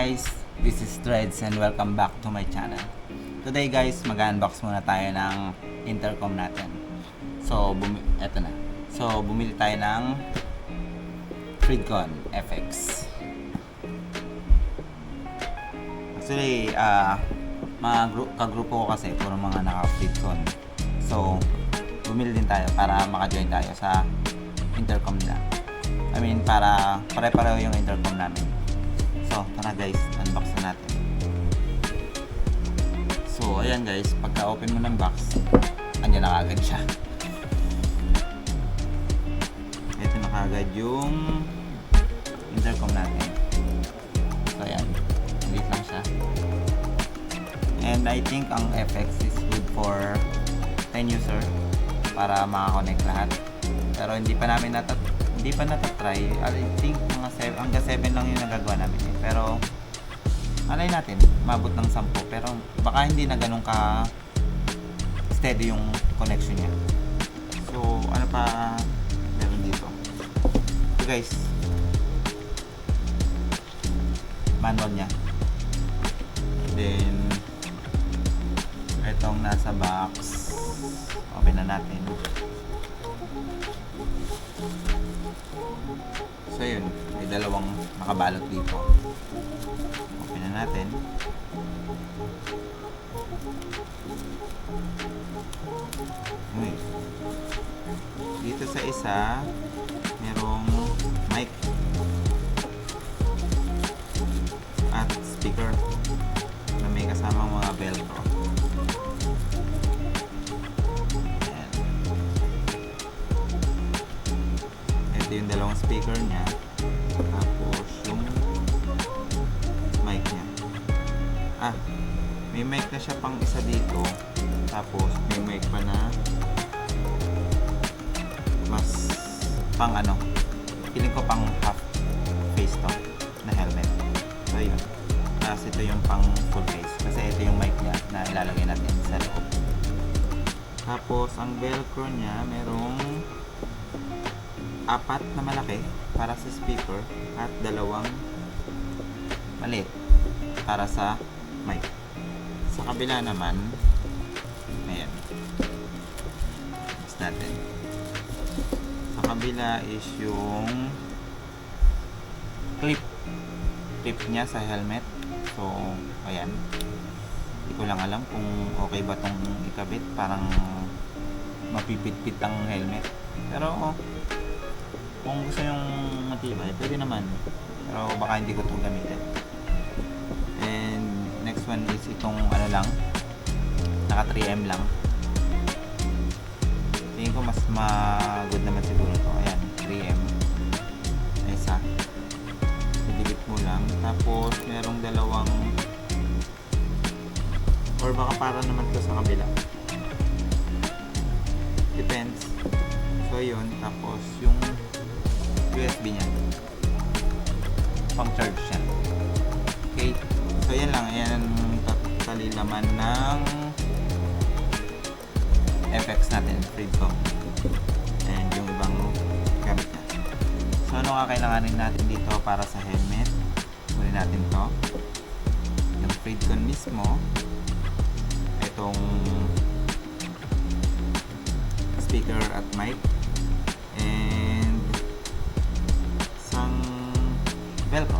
guys, this is Threads and welcome back to my channel. Today guys, mag-unbox muna tayo ng intercom natin. So, eto na. So, bumili tayo ng Freedcon FX. Actually, kagrupo ko kasi puro mga naka-Freedcon. So, bumili din tayo para maka-join tayo sa intercom nila. I mean, para pare-pareho yung intercom namin. So, tara guys, unbox na natin. So, ayan guys, pagka-open mo ng box, andyan na kagad siya. Ito na kagad yung intercom natin. So, ayan, delete lang siya. And I think ang FX is good for 10 user para makakonect lahat. Pero hindi pa natatry. I think mga 7, hanggang 7 lang yung nagagawa namin eh. Pero alay natin, mabot ng 10. Pero baka hindi na ganun ka steady yung connection niya. So ano pa meron dito? So guys, manual niya. Then itong nasa box, open na natin. So yun, may dalawang nakabalot dito. Open na natin. Okay. Dito sa isa, merong mic at speaker na may kasamang mga velcro. Ayan. Ito yung dalawang speaker niya. Tapos yung mic niya. May mic na siya pang isa dito. Tapos may mic pa na mas pang feeling ko pang half face to na helmet. So yun. Tapos ito yung pang full face. Kasi ito yung mic niya na ilalagay natin sa loob. Tapos ang velcro niya merong 4 na malaki para sa speaker at 2 maliit para sa mic. Sa kabila naman, ayan. Tapos natin. Sa kabila is yung clip niya sa helmet. So, ayan. Hindi ko lang alam kung okay ba tong ikabit. Parang mapipit-pit ang helmet. Pero, kung gusto yung matibay, pwede naman. Pero baka hindi ko itong gamitin. And next one is itong lang, naka 3M lang. Tingin ko mas good naman siguro to. Ayan, 3M. Isa. Delete mo lang. Tapos merong dalawang, or baka para naman to sa kabila. Depends. So yun, tapos yung USB niya, pang charge siya. Okay, so yan lang, yan totally laman ng FX natin, Freedcon, and yung ibang gamit niya. So ano kakailanganin natin dito para sa helmet? Muli natin to, yung Freedcon mismo, itong speaker at mic, velcro.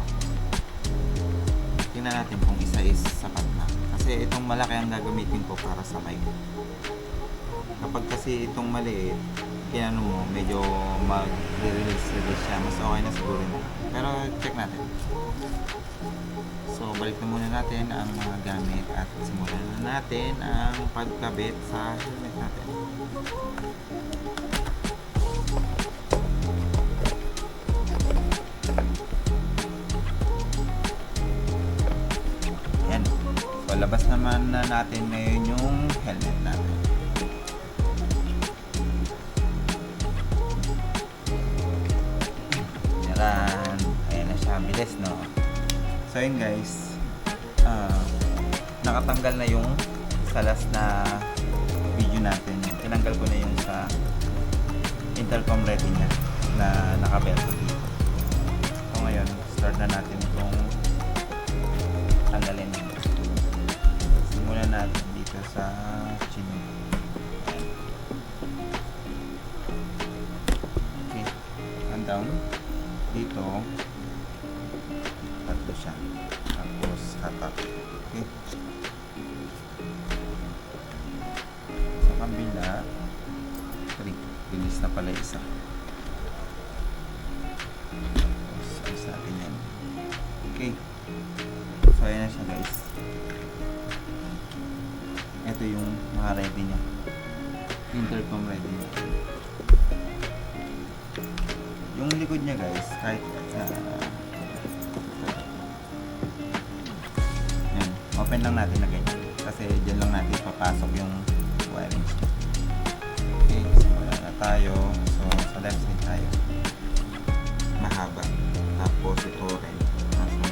Tingnan natin kung isa is sapat na. Kasi itong malaki ang gagamitin ko para sa mic. Kapag kasi itong maliit, kinano mo, medyo mag-release siya. Mas okay na siguro na. Pero check natin. So, balik na muna natin ang mga gamit at simulan na natin ang pagkabit sa helmet natin. Labas naman na natin ngayon yung helmet natin. Yaran. Ayan na siya. Bilis, no? So yun guys, nakatanggal na yung sa last na video natin. Tinanggal ko na yung sa intercom ready niya na nakabelto dito. So ngayon, start na natin itong tatanggalin. Simulan natin dito sa chin. Okay, and down. Dito, tatlo siya. Tapos hatak. Okay. Sa kabila, 3. Bilis na pala isa. Tapos, ayos natin yan. Okay. So, ayan na siya guys. Ito yung mga ready niya. Intercom ready niya. Yung likod niya guys, kahit yan, open lang natin na ganyan. Kasi dyan lang natin papasok yung wiring. Okay, so wala na tayo. So, sa left side tayo. Mahaba. Tapos ito rin. Nasa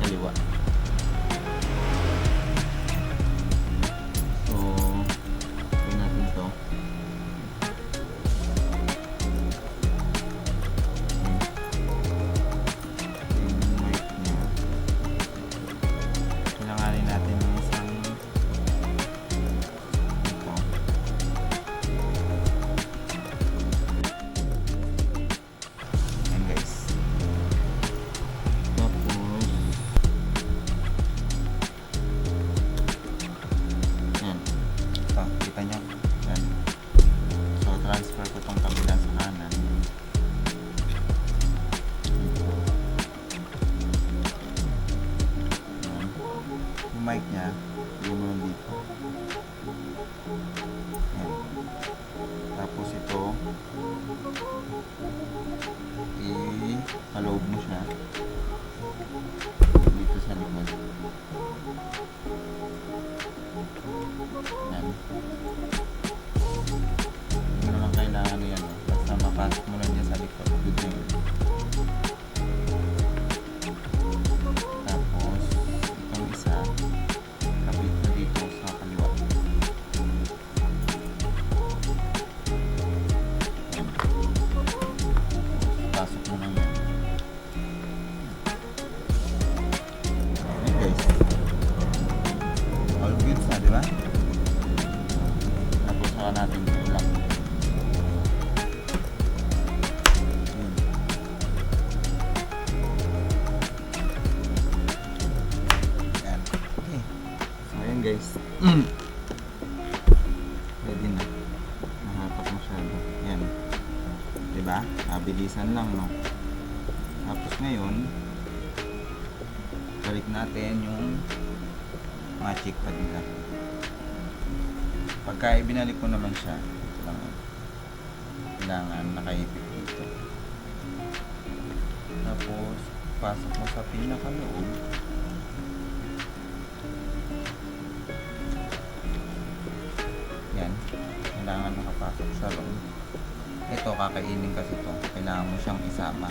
kaliwa. So, gawin natin ito. Yung mic niya. Kailanganin natin ng isang ito. Ayan guys. Tapos yan. Ito, kita nyo. Yan. So, transfer ko itong kabila sa kanan. Yan. Yung mic niya, ganoon dito. Yan. Tapos ito, i-paloob mo siya dito sa likod. Yan. Hindi mo naman kailangan yan. Basta mapasok mo lang yan sa likod. Good na yun. Tapos, itong isa, kapit na dito sa kaliwa. Yan. Pasok mo lang yan. Ayan guys. All goods na, di ba? Tapos saka natin tulak. Yan. Okay. So ayan guys. Pwede na. Nahatak masyado. Yan. Diba? Mabilisan lang, no? Tapos ngayon, balik natin yung mga chick pad nila. Pagka ibinalik ko naman siya, ito lang, kailangan nakaipit dito. Tapos, pasok mo sa pinakaloob. Yan. Kailangan nakapasok sa loob. Ito, kakainin kasi ito. Kailangan mo siyang isama.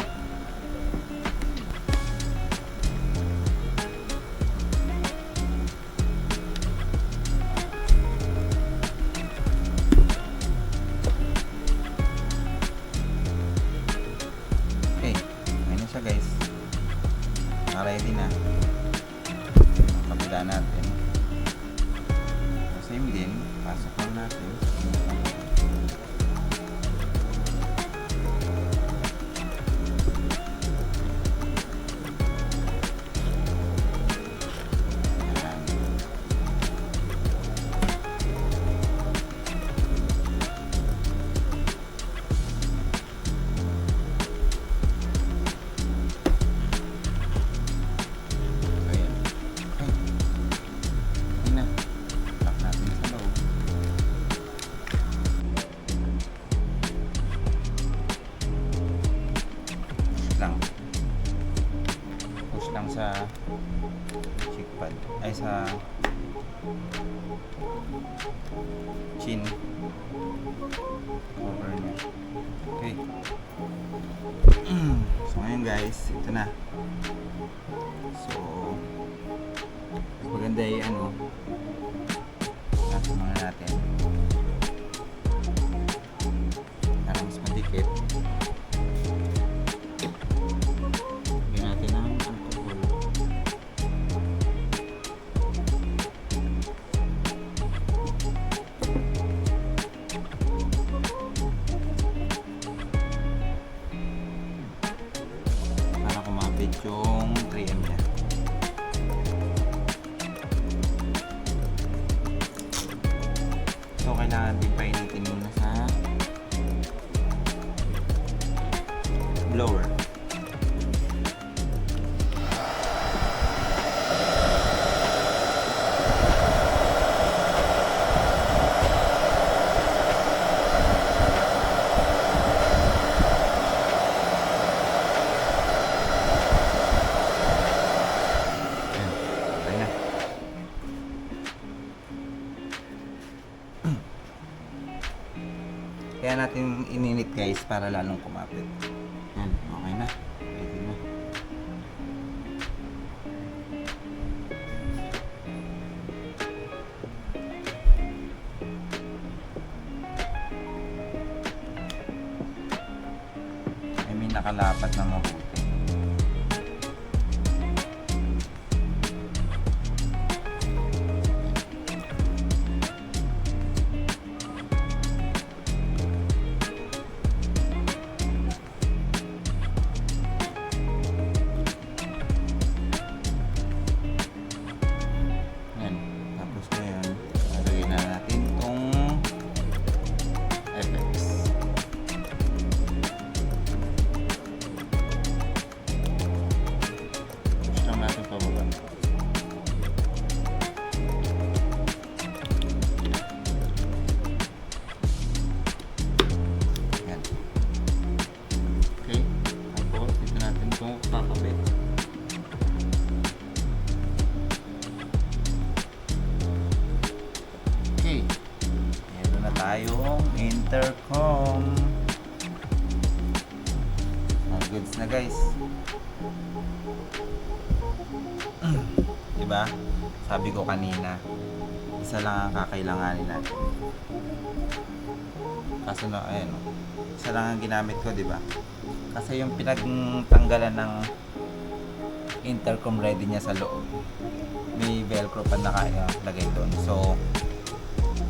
Okay. Ayan na siya guys. Ready na. Kapila natin. Same din. Pasok lang natin. lang sa cheek pad ay sa chin cover niya. Okay. So ngayon guys, ito na. So maganda yung ano, nasa mga natin para mas madikit. Lagyan natin ng alcohol. kailangan din painitin muna sa blower. Kaya natin ininit guys para lalong kumapit. Yan, okay na. Pwede na. I mean, nakalapat na mabuti. Tayong intercom. All goods na guys. Diba? Sabi ko kanina, isa lang ang kakailanganin natin. Kaso na, ayan o. Isa lang ang ginamit ko, diba? Kasi yung pinagtanggalan ng intercom ready niya sa loob, may velcro pa nakalagay doon. So,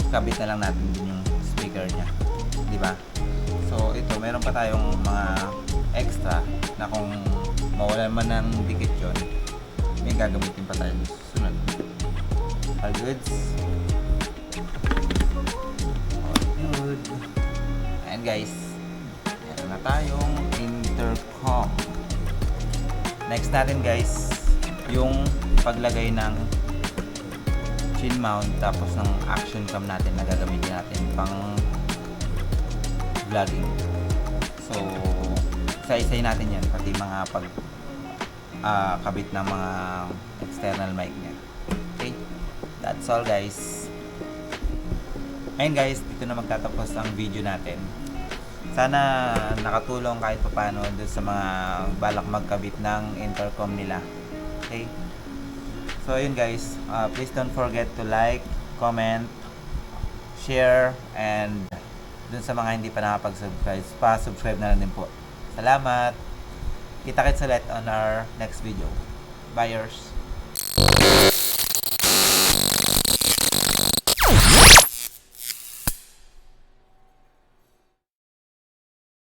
kabit na lang natin din yung speaker niya, di ba? So ito, meron pa tayong mga extra na kung mawalan man ng dikit yun, may gagamitin pa tayo susunod. All goods. All good. Ayan guys, meron na tayong intercom. Next natin guys, yung paglagay ng chin mount tapos ng action cam natin na gagamitin natin pang vlogging. So isa-isay natin yan, pati mga pag kabit ng mga external mic niya. Okay, that's all guys. Ayun guys, dito na magtatapos ang video natin. Sana nakatulong kahit paano doon sa mga balak magkabit ng intercom nila. Okay, so yun guys, please don't forget to like, comment, share, and dun sa mga hindi pa nakapag-subscribe, pa-subscribe na lang din po. Salamat! Kita-kits ulit on our next video. Buyers!